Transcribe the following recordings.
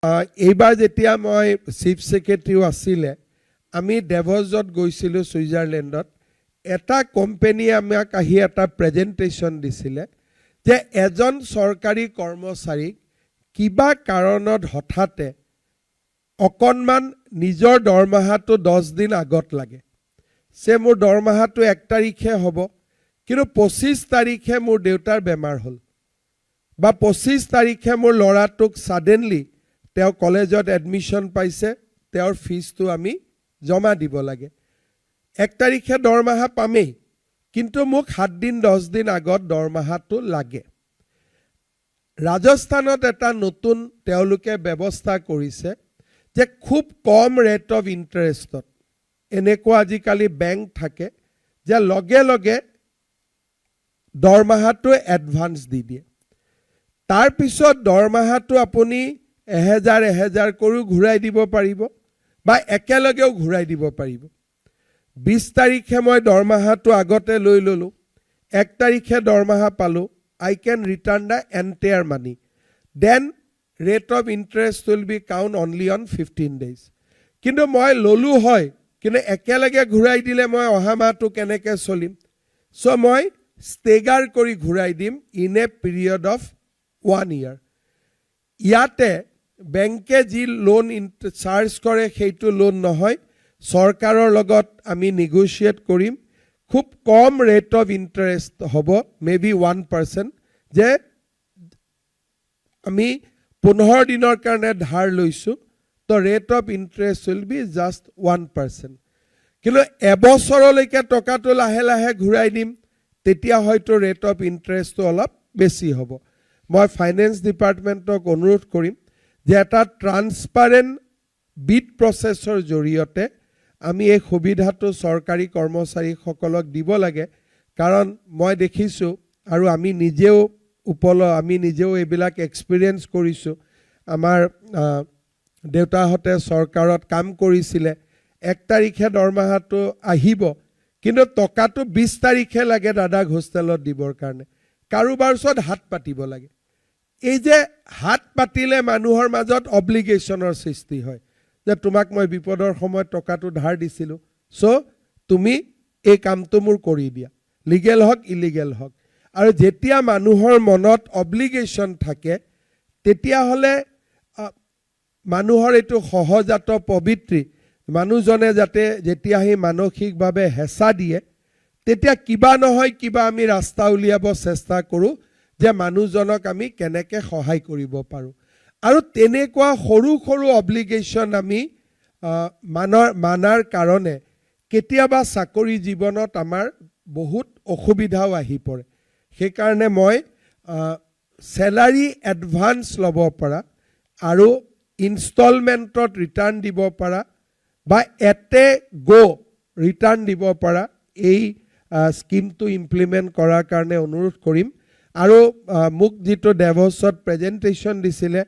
এইবাৰ যেতিয়া মই চিফ সেক্ৰেটাৰীও আছিলে আমি ডেভছত গৈছিলোঁ ছুইজাৰলেণ্ডত এটা কোম্পানীয়ে আমাক আহি এটা প্ৰেজেণ্টেশ্যন দিছিলে যে এজন চৰকাৰী কৰ্মচাৰীক কিবা কাৰণত হঠাতে অকণমান নিজৰ দৰমহাটো 10 দিন আগত লাগে সে মোৰ দৰমহাটো 1 তাৰিখে হ'ব কিন্তু 25 তাৰিখে মোৰ দেউতাৰ বেমাৰ হ'ল বা 25 তাৰিখে মোৰ ল'ৰাটোক সাডেনলি তেওঁ কলেজত এডমিশন পাইছে তেওঁৰ ফিজটো আমি জমা দিব লাগে 1 তাৰিখে দৰমহা পামেই কিন্তু মোক 7 দিন 10 দিন আগত দৰমহাটো লাগে ৰাজস্থানত এটা নতুন তেওঁলোকে ব্যৱস্থা কৰিছে যে খুব কম ৰেট অফ ইন্টাৰেষ্টত এনেকুৱা আজিকালি বেংক থাকে যে লগে লগে দৰমহাটো এডভান্স দি দিয়ে তাৰ পিছত দৰমহাটো আপুনি 1000 কৰি ঘূৰাই দিব পাৰিব বা একেলগেও ঘূৰাই দিব পাৰিব 20 তাৰিখে মই দৰমহাটো আগতে লৈ ললো 1 তাৰিখে দৰমহা পালো I can return the entire money then rate of interest will be count only on 15 days কিন্তু মই ললো হয় কিন্তু একেলগে ঘূৰাই দিলে মই অহা মাহটো কেনেকৈ চলিম সো মই স্টেগাৰ কৰি ঘূৰাই দিম in a period of 1 year ইয়াতে বেংকে যি লোন চাৰ্জ কৰে সেইটো লোন নহয় সৰকাৰৰ লগত আমি নেগোশিয়েট কৰিম খুব কম ৰেট অফ ইন্টাৰেষ্ট হ'ব মেবি 1% যে আমি 15 দিনৰ কাৰণে ধাৰ লৈছো তো rate of interest will be just 1% কিন্তু এবছৰলৈকে টকাটো লাহে লাহে ঘূৰাই দিম তেতিয়া হয়তো ৰেট অফ ইন্টাৰেষ্টটো অলপ বেছি হ'ব মই ফাইনেন্স ডিপাৰ্টমেণ্টক অনুৰোধ কৰিম যে এটা ট্ৰান্সপাৰেণ্ট বিড প্ৰসেছৰ জৰিয়তে আমি এই সুবিধাটো চৰকাৰী কৰ্মচাৰীসকলক দিব লাগে কাৰণ মই দেখিছো আৰু আমি নিজেও এইবিলাক এক্সপেৰিয়েন্স কৰিছো আমাৰ দেউতাহঁতে চৰকাৰত কাম কৰিছিলে 1 তাৰিখে দৰমহাটো আহিব কিন্তু টকাটো 20 তাৰিখে লাগে দাদাক হোষ্টেলত দিবৰ কাৰণে কাৰোবাৰ ওচৰত হাত পাতিব লাগে এই যে হাত পাতিলে মানুহৰ মাজত অব্লিগেশ্যনৰ সৃষ্টি হয় যে তোমাক মই বিপদৰ সময়ত টকাটো ধাৰ দিছিলো সো তুমি এই কামটো মোৰ কৰি দিয়া লিগেল হক ইলিগেল হক আৰু যেতিয়া মানুহৰ মনত অব্লিগেশ্যন থাকে তেতিয়া হলে মানুহৰ এটো সহজাত পবিত্ৰী মানুহজনে যাতে যেতিয়া হি মানসিকভাৱে হেঁচা দিয়ে তেতিয়া কিবা নহয় কিবা আমি ৰাস্তা উলিয়াব চেষ্টা কৰো যে মানুহজনক আমি কেনেকৈ সহায় কৰিব পাৰো আৰু তেনেকুৱা সৰু সৰু অব্লিগেশ্যন আমি মানাৰ কাৰণে কেতিয়াবা চাকৰি জীৱনত আমাৰ বহুত অসুবিধাও আহি পৰে সেই কাৰণে মই স্যালাৰি এডভান্স ল'ব পৰা আৰু ইনষ্টলমেন্টত ৰিটাৰ্ণ দিব পৰা বা এতে গো ৰিটাৰ্ণ দিব পৰা এই স্কিমটো ইমপ্লিমেন্ট কৰাৰ কাৰণে অনুৰোধ কৰিম আৰু মোক যেটো ডেভছত প্ৰেজেন্টেশ্যন দিছিলে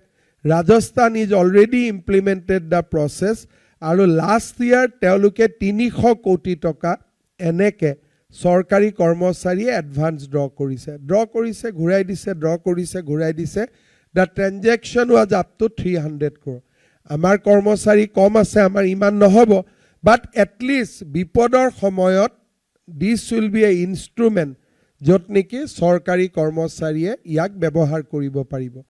Rajasthan is already implemented the process আৰু লাষ্ট ইয়াৰ তেওঁলোকে 300 কোটি টকা এনেকে চৰকাৰী কৰ্মচাৰীয়ে এডভান্স ড্ৰ কৰিছে ঘূৰাই দিছে ড্ৰ কৰিছে ঘূৰাই দিছে the transaction was up to 300 crore আমাৰ কৰ্মচাৰী কম আছে আমাৰ ইমান নহব বাট এটলিষ্ট বিপদৰ সময়ত this will B A instrument য'ত নেকি চৰকাৰী কৰ্মচাৰীয়ে ইয়াক ব্যৱহাৰ কৰিব পাৰিব